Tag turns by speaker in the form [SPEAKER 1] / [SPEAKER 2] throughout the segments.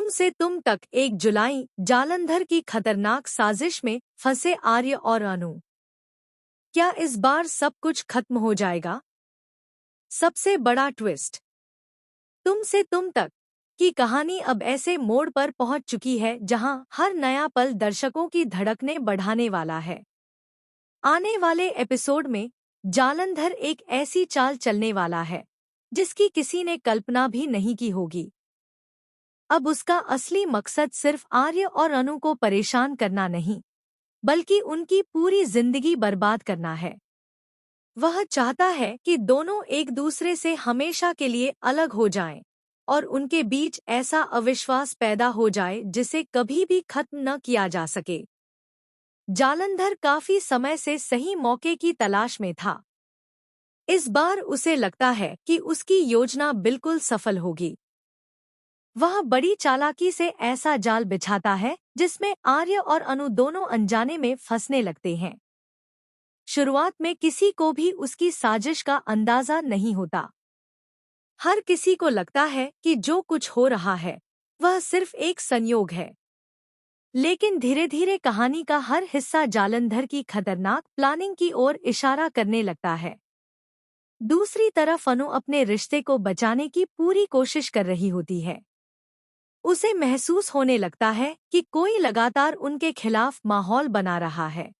[SPEAKER 1] से तुम तक 1 जुलाई जालंधर की खतरनाक साजिश में फंसे आर्य और अनु। क्या इस बार सब कुछ खत्म हो जाएगा? सबसे बड़ा ट्विस्ट। तुम से तुम तक की कहानी अब ऐसे मोड़ पर पहुंच चुकी है जहां हर नया पल दर्शकों की धड़कनें बढ़ाने वाला है। आने वाले एपिसोड में जालंधर एक ऐसी चाल चलने वाला है जिसकी किसी ने कल्पना भी नहीं की होगी। अब उसका असली मकसद सिर्फ आर्य और अनु को परेशान करना नहीं, बल्कि उनकी पूरी जिंदगी बर्बाद करना है। वह चाहता है कि दोनों एक दूसरे से हमेशा के लिए अलग हो जाएं और उनके बीच ऐसा अविश्वास पैदा हो जाए जिसे कभी भी खत्म न किया जा सके। जालंधर काफी समय से सही मौके की तलाश में था। इस बार उसे लगता है कि उसकी योजना बिल्कुल सफल होगी। वह बड़ी चालाकी से ऐसा जाल बिछाता है जिसमें आर्य और अनु दोनों अनजाने में फंसने लगते हैं। शुरुआत में किसी को भी उसकी साजिश का अंदाजा नहीं होता। हर किसी को लगता है कि जो कुछ हो रहा है वह सिर्फ एक संयोग है। लेकिन धीरे धीरे कहानी का हर हिस्सा जालंधर की खतरनाक प्लानिंग की ओर इशारा करने लगता है। दूसरी तरफ अनु अपने रिश्ते को बचाने की पूरी कोशिश कर रही होती है। उसे महसूस होने लगता है कि कोई लगातार उनके खिलाफ माहौल बना रहा है।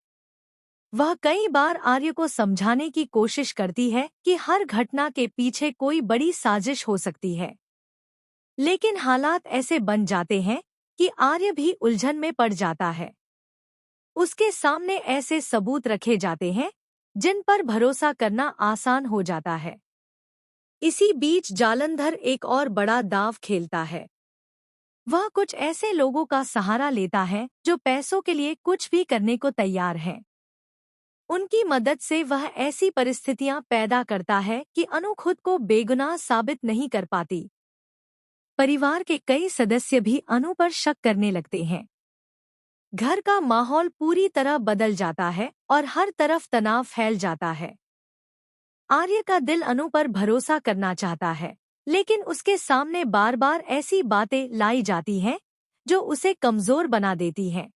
[SPEAKER 1] वह कई बार आर्य को समझाने की कोशिश करती है कि हर घटना के पीछे कोई बड़ी साजिश हो सकती है। लेकिन हालात ऐसे बन जाते हैं कि आर्य भी उलझन में पड़ जाता है। उसके सामने ऐसे सबूत रखे जाते हैं जिन पर भरोसा करना आसान हो जाता है। इसी बीच जालंधर एक और बड़ा दांव खेलता है। वह कुछ ऐसे लोगों का सहारा लेता है जो पैसों के लिए कुछ भी करने को तैयार हैं। उनकी मदद से वह ऐसी परिस्थितियां पैदा करता है कि अनु खुद को बेगुनाह साबित नहीं कर पाती। परिवार के कई सदस्य भी अनु पर शक करने लगते हैं। घर का माहौल पूरी तरह बदल जाता है और हर तरफ तनाव फैल जाता है। आर्य का दिल अनु पर भरोसा करना चाहता है, लेकिन उसके सामने बार बार ऐसी बातें लाई जाती हैं जो उसे कमजोर बना देती हैं।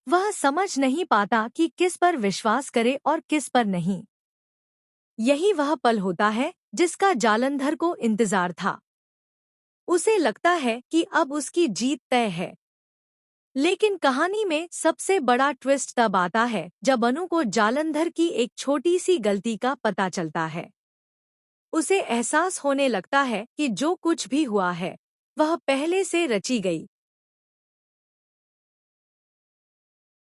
[SPEAKER 1] वह समझ नहीं पाता कि किस पर विश्वास करे और किस पर नहीं। यही वह पल होता है जिसका जालंधर को इंतजार था। उसे लगता है कि अब उसकी जीत तय है। लेकिन कहानी में सबसे बड़ा ट्विस्ट तब आता है जब अनु को जालंधर की एक छोटी सी गलती का पता चलता है। उसे एहसास होने लगता है कि जो कुछ भी हुआ है वह पहले से रची गई